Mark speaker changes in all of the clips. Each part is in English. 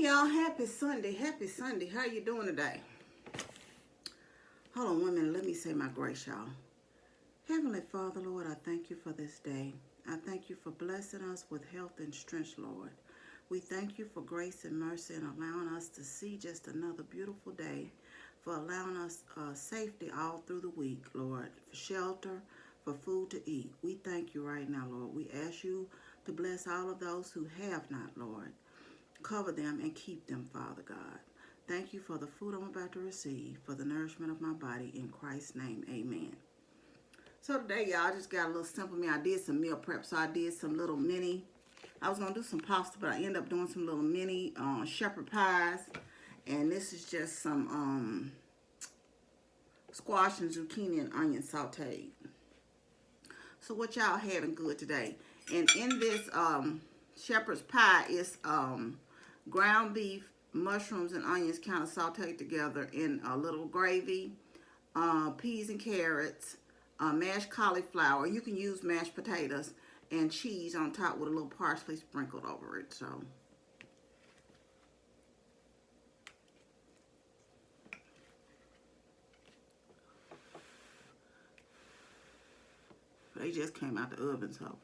Speaker 1: Y'all, happy Sunday. Happy Sunday. How you doing today? Hold on 1 minute. Let me say my grace, y'all. Heavenly Father, Lord, I thank you for this day. I thank you for blessing us with health and strength, Lord. We thank you for grace and mercy and allowing us to see just another beautiful day, for allowing us safety all through the week, Lord, for shelter, for food to eat. We thank you right now, Lord. We ask you to bless all of those who have not, Lord. Cover them and keep them, Father God. Thank you for the food I'm about to receive, for the nourishment of my body. In Christ's name, amen. So today, y'all, I just got a little simple meal. I did some meal prep, so I did some little mini. I was going to do some pasta, but I ended up doing some little mini shepherd pies. And this is just some squash and zucchini and onion sautéed. So what y'all having good today? And in this shepherd's pie is ground beef, mushrooms, and onions kind of sauteed together in a little gravy, peas and carrots, mashed cauliflower. You can use mashed potatoes, and cheese on top with a little parsley sprinkled over it. So they just came out the oven, so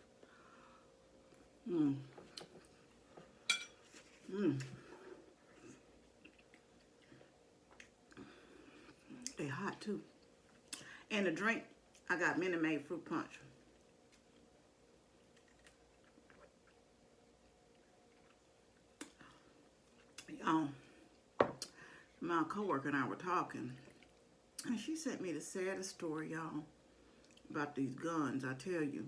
Speaker 1: they hot too. And the drink, I got Minute Maid fruit punch. My coworker and I were talking, and she sent me the saddest story, y'all, about these guns. I tell you,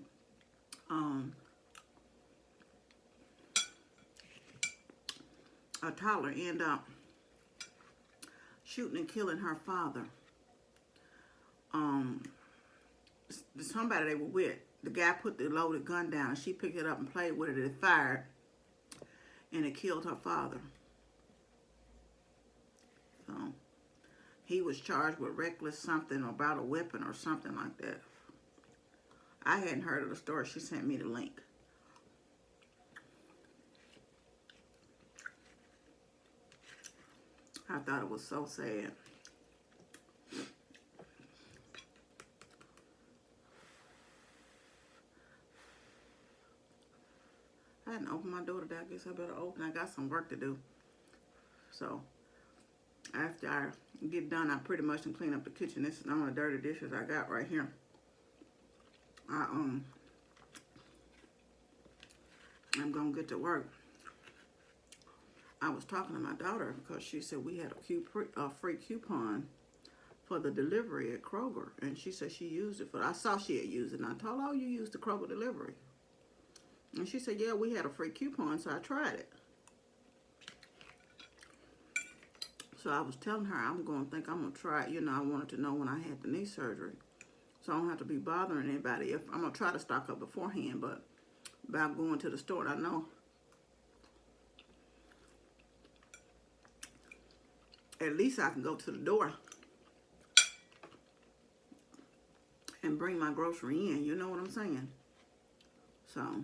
Speaker 1: a toddler ended up shooting and killing her father. Somebody they were with, the guy put the loaded gun down, and she picked it up and played with it. It fired, and it killed her father. So he was charged with reckless something about a weapon or something like that. I hadn't heard of the story. She sent me the link. I thought it was so sad. I hadn't opened my door today. I guess I better open. I got some work to do. So after I get done, I pretty much can clean up the kitchen. This is the only dirty dishes I got right here. I'm gonna get to work. I was talking to my daughter because she said we had a free coupon for the delivery at Kroger, and she said she used it I saw she had used it, and I told her, oh, you used the Kroger delivery. And she said, yeah, we had a free coupon, so I tried it. So I was telling her I'm going to try it. You know, I wanted to know when I had the knee surgery, so I don't have to be bothering anybody. I'm going to try to stock up beforehand, but about going to the store, I know at least I can go to the door and bring my grocery in. You know what I'm saying? So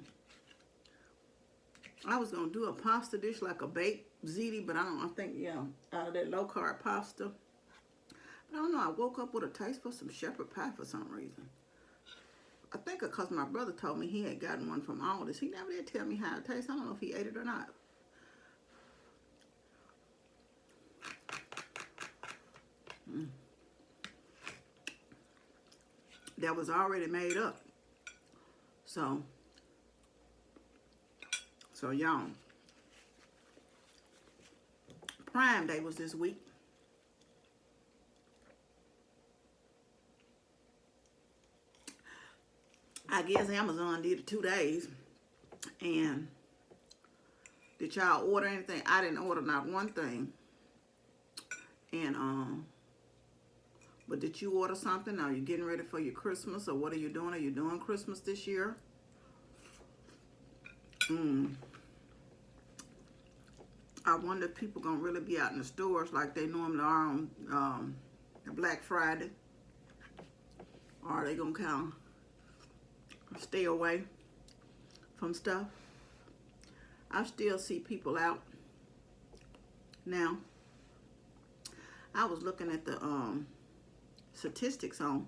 Speaker 1: I was going to do a pasta dish like a baked ziti, but I think, yeah, out of that low-carb pasta. But I don't know, I woke up with a taste for some shepherd pie for some reason. I think because my brother told me he had gotten one from Aldi's. He never did tell me how it tastes. I don't know if he ate it or not. That was already made up. So y'all, Prime Day was this week. I guess Amazon did it 2 days. And did y'all order anything? I didn't order not one thing. And but did you order something? Are you getting ready for your Christmas, or what are you doing? Are you doing Christmas this year? I wonder if people gonna really be out in the stores like they normally are on Black Friday, or are they gonna kind of stay away from stuff? I still see people out Now, I was looking at the statistics on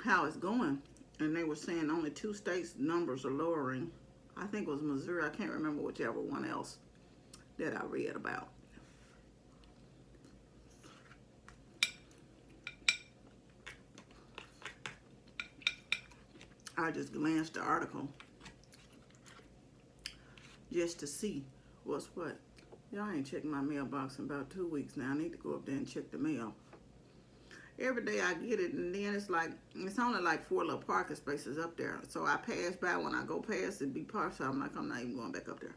Speaker 1: how it's going, and they were saying only 2 states numbers are lowering. I think it was Missouri. I can't remember whichever one else that I read about. I just glanced the article just to see what's what. Y'all ain't checked my mailbox in about 2 weeks now. I need to go up there and check the mail. Every day I get it, and then it's only like 4 little parking spaces up there. So I pass by. When I go past it, be parked, so I'm like, I'm not even going back up there.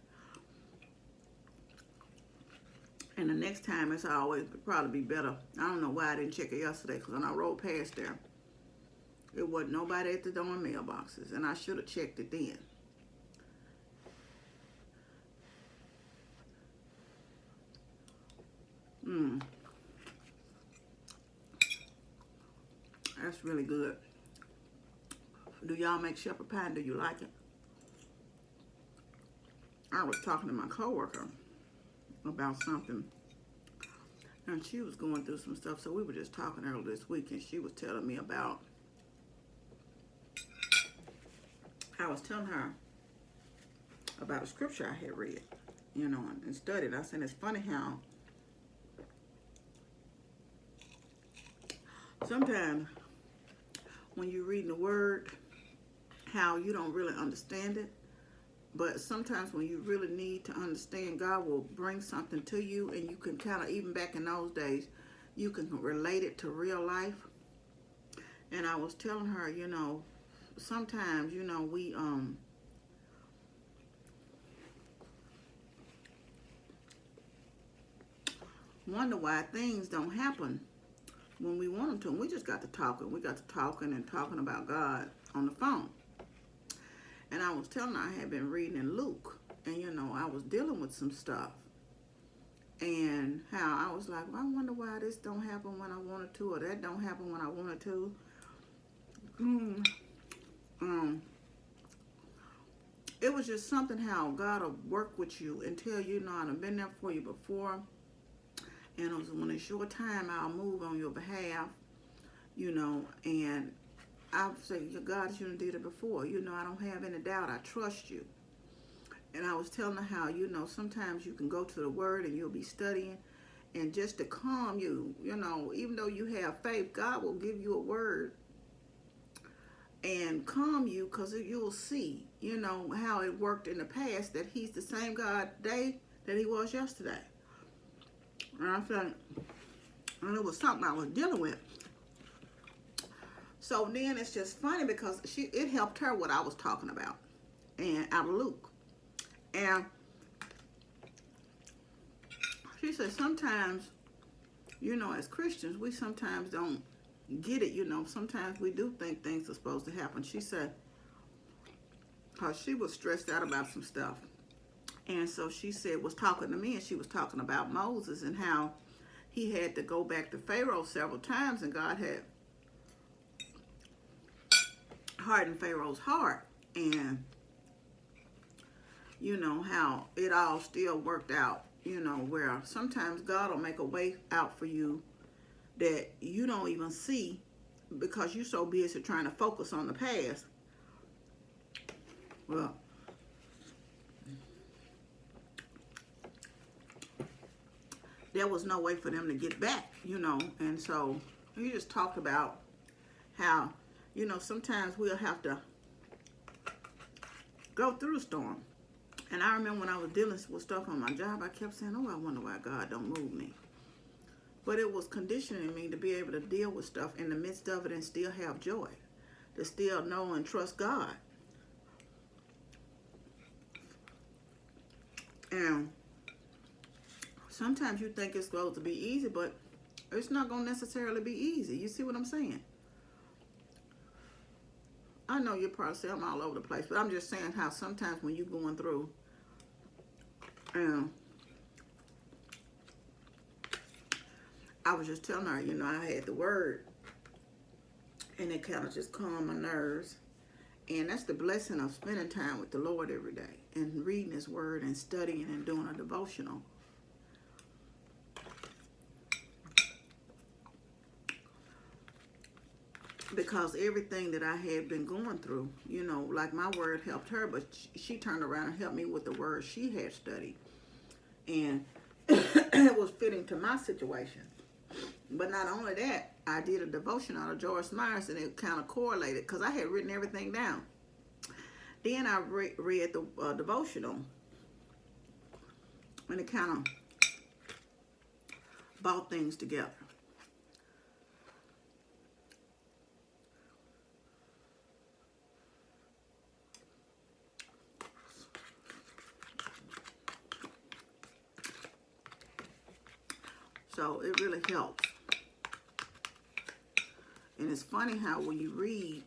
Speaker 1: And the next time, it's always probably be better. I don't know why I didn't check it yesterday, because when I rode past there, it wasn't nobody at the door mailboxes, and I should have checked it then. That's really good. Do y'all make shepherd pie? Do you like it? I was talking to my coworker about something, and she was going through some stuff, so we were just talking earlier this week, and she was telling me about, I was telling her about a scripture I had read, you know, and studied. I said, it's funny how sometimes when you're reading the word, how you don't really understand it, but sometimes when you really need to understand, God will bring something to you, and you can kind of, even back in those days, you can relate it to real life. And I was telling her, you know, sometimes, you know, we wonder why things don't happen when we want them to. And we just got to talking. We got to talking and talking about God on the phone. And I was telling her I had been reading in Luke, and you know, I was dealing with some stuff, and how I was like, well, I wonder why this don't happen when I wanted to, or that don't happen when I wanted to. It was just something how God will work with you and tell you, no, I've been there for you before, and it was when it's your time, I'll move on your behalf, you know. And I'll say, God, you did it before. You know, I don't have any doubt. I trust you. And I was telling her how, you know, sometimes you can go to the word and you'll be studying, and just to calm you, you know, even though you have faith, God will give you a word and calm you, because you'll see, you know, how it worked in the past, that he's the same God today that he was yesterday. And I felt, and it was something I was dealing with. So then it's just funny, because it helped her what I was talking about, and out of Luke. And she said, sometimes, you know, as Christians, we sometimes don't get it, you know. Sometimes we do think things are supposed to happen. She said, because she was stressed out about some stuff. And so she said, was talking to me, and she was talking about Moses and how he had to go back to Pharaoh several times, and God had hardened Pharaoh's heart. And you know, how it all still worked out, you know, where sometimes God will make a way out for you that you don't even see, because you're so busy trying to focus on the past. Well, there was no way for them to get back, you know. And so you just talked about how, you know, sometimes we'll have to go through the storm. And I remember when I was dealing with stuff on my job, I kept saying, oh, I wonder why God don't move me. But it was conditioning me to be able to deal with stuff in the midst of it and still have joy, to still know and trust God. And sometimes you think it's supposed to be easy, but it's not going to necessarily be easy. You see what I'm saying? I know you're probably saying I'm all over the place, but I'm just saying how sometimes when you're going through, I was just telling her, you know, I had the word, and it kind of just calmed my nerves. And that's the blessing of spending time with the Lord every day, and reading his word and studying and doing a devotional. because everything that I had been going through, you know, like my word helped her, but she turned around and helped me with the word she had studied. And it was fitting to my situation. But not only that, I did a devotion on Joyce Myers, and it kind of correlated because I had written everything down. Then I read the devotional, and it kind of brought things together. So it really helps. And it's funny how when you read,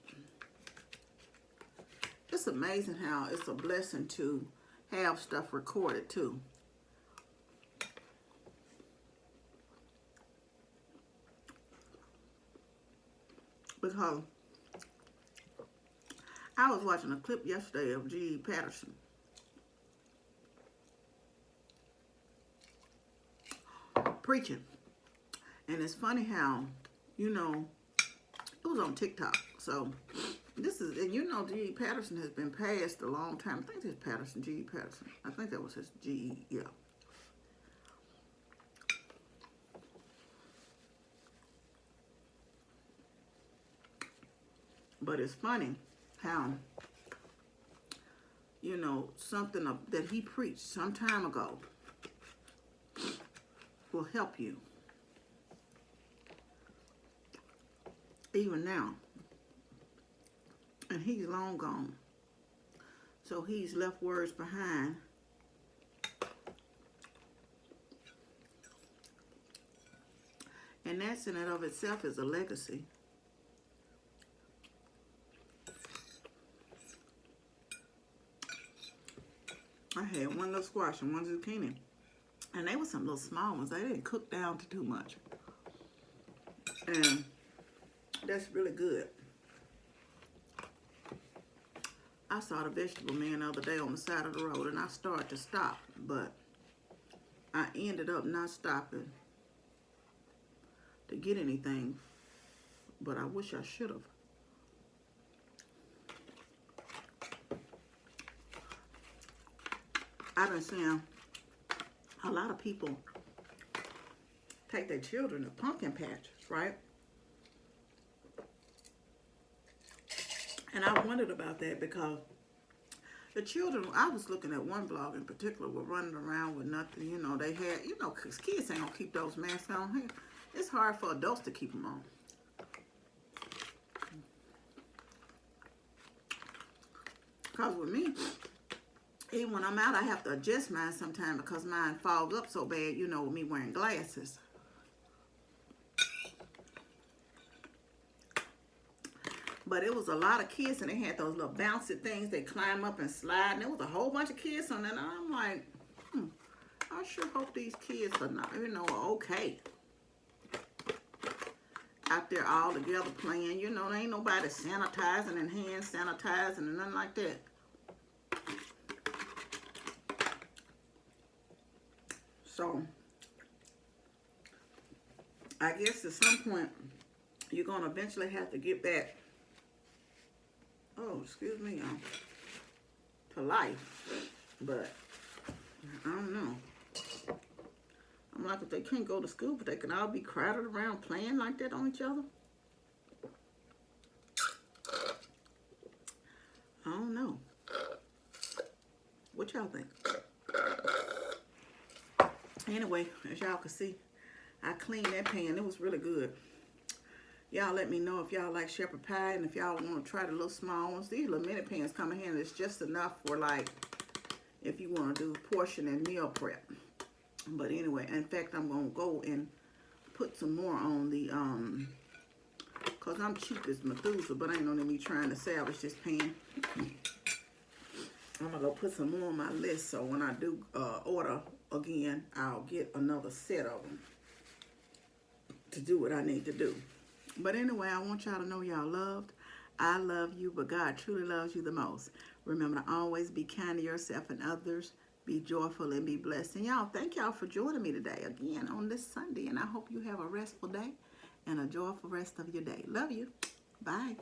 Speaker 1: it's amazing how it's a blessing to have stuff recorded too. Because I was watching a clip yesterday of G.E. Patterson. Preaching. And it's funny how, you know, it was on TikTok. So this is, and you know, G.E. Patterson has been passed a long time. I think it's Patterson, G.E. Patterson. I think that was his G.E., yeah. But it's funny how, you know, something that he preached some time ago will help you. Even now. And he's long gone. So he's left words behind. And that in and of itself is a legacy. I had one little squash and one zucchini. And they were some little small ones. They didn't cook down to too much. And that's really good. I saw the vegetable man the other day on the side of the road, and I started to stop, but I ended up not stopping to get anything, but I wish I should have. I've been seeing a lot of people take their children to pumpkin patches, right? And I wondered about that because the children, I was looking at one blog in particular, were running around with nothing. You know, they had, you know, because kids ain't going to keep those masks on here. It's hard for adults to keep them on. Because with me, even when I'm out, I have to adjust mine sometimes because mine fogs up so bad, you know, with me wearing glasses. But it was a lot of kids, and they had those little bouncy things they climb up and slide. And there was a whole bunch of kids on that. And I'm like, I sure hope these kids are not, you know, are okay. Out there all together playing. You know, there ain't nobody sanitizing and hand sanitizing and nothing like that. So, I guess at some point, you're going to eventually have to get back, oh, excuse me, y'all, to life. But, I don't know. I'm like, if they can't go to school, but they can all be crowded around playing like that on each other. I don't know. What y'all think? Anyway, as y'all can see, I cleaned that pan. It was really good. Y'all let me know if y'all like shepherd pie and if y'all want to try the little small ones. These little mini pans come in handy. It's just enough for, like, if you want to do portion and meal prep. But anyway, in fact, I'm going to go and put some more on the, because I'm cheap as Methuselah, but I ain't gonna be trying to salvage this pan. I'm going to go put some more on my list, so when I do order again, I'll get another set of them to do what I need to do. But anyway, I want y'all to know y'all loved. I love you, but God truly loves you the most. Remember to always be kind to yourself and others. Be joyful and be blessed. And y'all, thank y'all for joining me today again on this Sunday. And I hope you have a restful day and a joyful rest of your day. Love you. Bye.